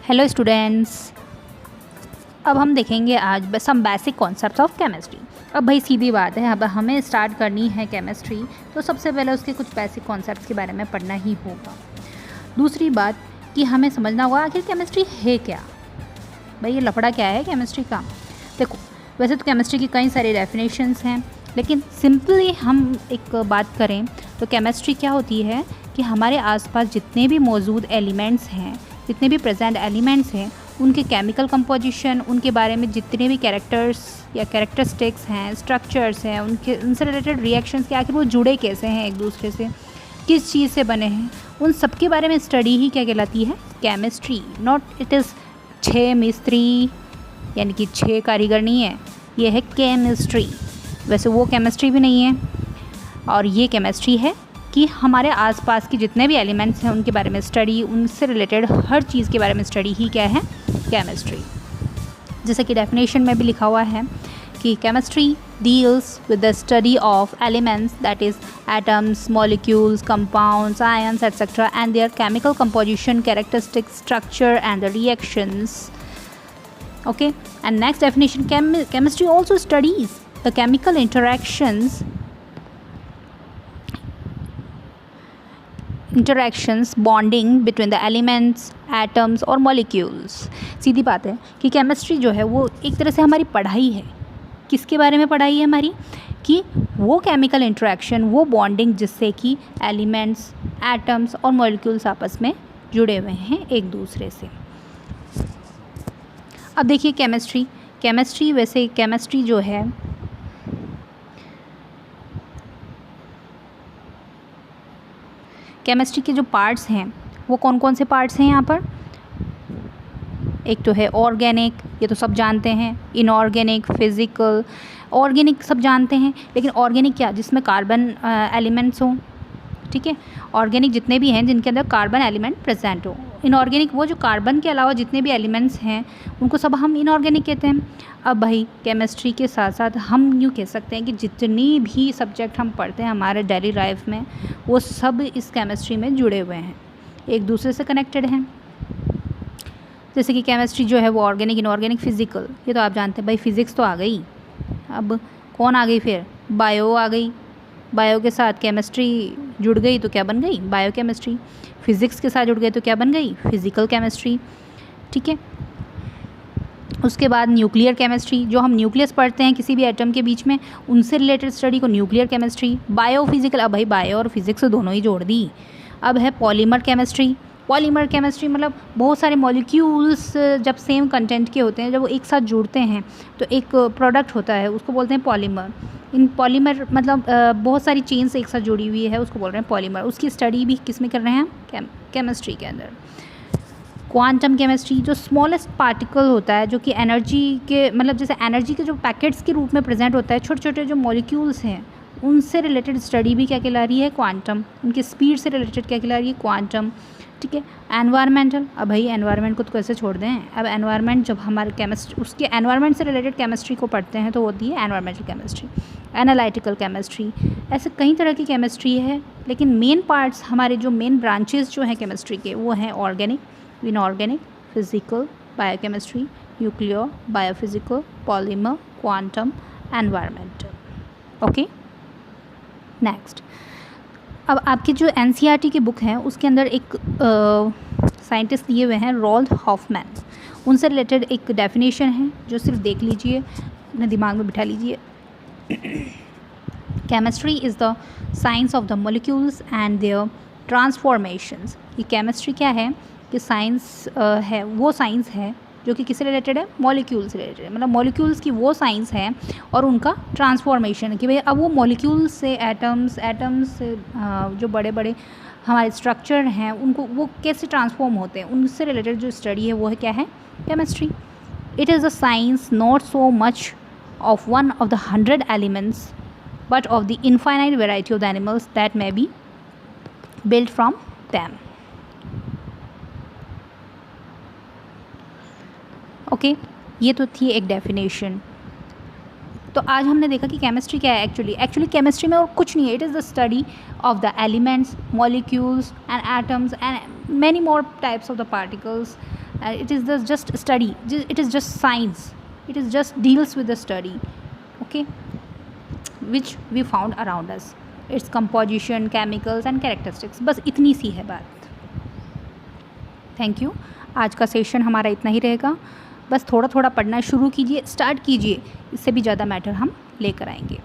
Hello students, अब हम देखेंगे आज some basic concepts of chemistry. अब भाई सीधी बात है, अब हमें स्टार्ट करनी है केमिस्ट्री तो सबसे पहले उसके कुछ बेसिक कॉन्सेप्ट्स के बारे में पढ़ना ही होगा। दूसरी बात कि हमें समझना होगा आखिर केमिस्ट्री है क्या। भाई ये लफड़ा क्या है केमिस्ट्री का। देखो, वैसे तो केमिस्ट्री की कई सारी डेफिनेशंस हैं, लेकिन सिंपली हम एक बात करें तो केमिस्ट्री क्या होती है कि हमारे आसपास जितने भी मौजूद एलिमेंट्स हैं, जितने भी प्रेजेंट एलिमेंट्स हैं, उनके केमिकल कंपोजिशन, उनके बारे में जितने भी कैरेक्टर्स या कैरेक्टरिस्टिक्स हैं, स्ट्रक्चर्स हैं, उनसे रिलेटेड रिएक्शंस के आखिर वो जुड़े कैसे हैं एक दूसरे से, किस चीज़ से बने हैं, उन सब के बारे में स्टडी ही क्या कहलाती है, केमिस्ट्री। नॉट इट इज़ 6 मिस्त्री यानी कि 6 कारीगर नहीं है, ये है केमिस्ट्री। वैसे वो केमिस्ट्री भी नहीं है, और ये केमिस्ट्री है कि हमारे आसपास के जितने भी एलिमेंट्स हैं उनके बारे में स्टडी, उनसे रिलेटेड हर चीज़ के बारे में स्टडी ही क्या है, केमिस्ट्री। जैसे कि डेफिनेशन में भी लिखा हुआ है कि chemistry deals with the study of elements, that is atoms, molecules, compounds, ions etcetera and there chemical composition, characteristics, structure and the reactions. Okay, and next definition, chemistry also studies the chemical interactions bonding between the elements, atoms और molecules। सीधी बात है कि chemistry जो है वो एक तरह से हमारी पढ़ाई है। किसके बारे में पढ़ाई है हमारी, कि वो केमिकल इंटरेक्शन, वो बॉन्डिंग जिससे कि एलिमेंट्स, एटम्स और मॉलिक्यूल्स आपस में जुड़े हुए हैं एक दूसरे से। अब देखिए केमिस्ट्री वैसे केमिस्ट्री जो है केमिस्ट्री के जो पार्ट्स हैं वो कौन कौन से पार्ट्स हैं यहाँ पर। एक तो है ऑर्गेनिक, ये तो सब जानते हैं, इनऑर्गेनिक, फिज़िकल। ऑर्गेनिक सब जानते हैं, लेकिन ऑर्गेनिक क्या, जिसमें कार्बन एलिमेंट्स हों, ठीक है। ऑर्गेनिक जितने भी हैं जिनके अंदर कार्बन एलिमेंट प्रेजेंट हो। इनऑर्गेनिक वो जो कार्बन के अलावा जितने भी एलिमेंट्स हैं उनको सब हम इनऑर्गेनिक कहते हैं। अब भाई केमिस्ट्री के साथ साथ हम यूँ कह सकते हैं कि जितनी भी सब्जेक्ट हम पढ़ते हैं हमारे डेली लाइफ में, वो सब इस केमिस्ट्री में जुड़े हुए हैं, एक दूसरे से कनेक्टेड हैं। जैसे कि केमिस्ट्री जो है वो ऑर्गेनिक, इनऑर्गेनिक, फिज़िकल, ये तो आप जानते हैं। भाई फिज़िक्स तो आ गई, अब कौन आ गई फिर, बायो आ गई। बायो के साथ केमिस्ट्री जुड़ गई तो क्या बन गई, बायो केमिस्ट्री। फिज़िक्स के साथ जुड़ गई तो क्या बन गई, फिज़िकल केमिस्ट्री, ठीक है। उसके बाद न्यूक्लियर केमिस्ट्री, जो हम न्यूक्लियस पढ़ते हैं किसी भी एटम के बीच में, उनसे रिलेटेड स्टडी को न्यूक्लियर केमिस्ट्री। बायोफिजिकल, अब भाई बायो और फिज़िक्स दोनों ही जोड़ दी। अब है पॉलीमर केमिस्ट्री। पॉलीमर केमिस्ट्री मतलब बहुत सारे मॉलिक्यूल्स जब सेम कंटेंट के होते हैं, जब वो एक साथ जुड़ते हैं तो एक प्रोडक्ट होता है, उसको बोलते हैं पॉलीमर। इन पॉलीमर मतलब बहुत सारी चेन्स एक साथ जुड़ी हुई है, उसको बोल रहे हैं पॉलीमर। उसकी स्टडी भी किस में कर रहे हैं हम, केमिस्ट्री के अंदर। क्वांटम केमिस्ट्री, जो स्मॉलेस्ट पार्टिकल होता है, जो कि एनर्जी के मतलब जैसे एनर्जी के जो पैकेट्स के रूप में प्रेजेंट होता है, छोटे छोटे जो मॉलिक्यूल्स हैं उनसे रिलेटेड स्टडी भी क्या कहला रही है, क्वांटम। उनकी स्पीड से रिलेटेड क्या कहला रही है, क्वांटम, ठीक है। एनवायरमेंटल, अब भाई एनवायरनमेंट को तो कैसे छोड़ दें। अब एनवायरनमेंट जब हमारे केमिस्ट्री उसके एनवायरनमेंट से रिलेटेड केमिस्ट्री को पढ़ते हैं तो होती है एनवायरमेंटल केमिस्ट्री। एनालिटिकल केमिस्ट्री, ऐसे कई तरह की केमिस्ट्री है, लेकिन मेन पार्ट्स हमारे जो मेन ब्रांचेस जो हैं केमिस्ट्री के वो हैं organic, inorganic, physical, biochemistry, nuclear, biophysical, polymer, quantum, environmental. Okay, next. अब आपकी जो एनसीईआरटी की बुक है उसके अंदर एक साइंटिस्ट दिए हुए हैं, रॉल्फ हॉफमैन। उनसे रिलेटेड एक डेफिनेशन है जो सिर्फ देख लीजिए, अपने दिमाग में बिठा लीजिए। Chemistry is the science of the molecules and their transformations. ये केमिस्ट्री क्या है कि साइंस है, वो साइंस है जो कि किससे रिलेटेड है, मॉलिक्यूल से रिलेटेड है। मतलब मॉलिक्यूल्स की वो साइंस है और उनका ट्रांसफॉर्मेशन, कि भाई अब वो मॉलिक्यूल्स से एटम्स से जो बड़े बड़े हमारे स्ट्रक्चर हैं उनको वो कैसे ट्रांसफॉर्म होते हैं, उनसे रिलेटेड जो स्टडी है वो है क्या है, chemistry. It is a science not so much of one of the 100 elements but of the infinite variety of the animals that may be built from them. Okay, ये तो थी एक डेफिनेशन। तो आज हमने देखा कि केमिस्ट्री क्या है एक्चुअली केमिस्ट्री में और कुछ नहीं है, it is the study of the elements, molecules and atoms and many more types of the particles It is just study, it is just science, it is just deals with the study, okay, which we found around us, its composition, chemicals and characteristics. बस इतनी सी है बात. Thank you. आज का session हमारा इतना ही रहेगा. बस थोड़ा थोड़ा पढ़ना शुरू कीजिए, स्टार्ट कीजिए, इससे भी ज़्यादा मैटर हम लेकर आएंगे.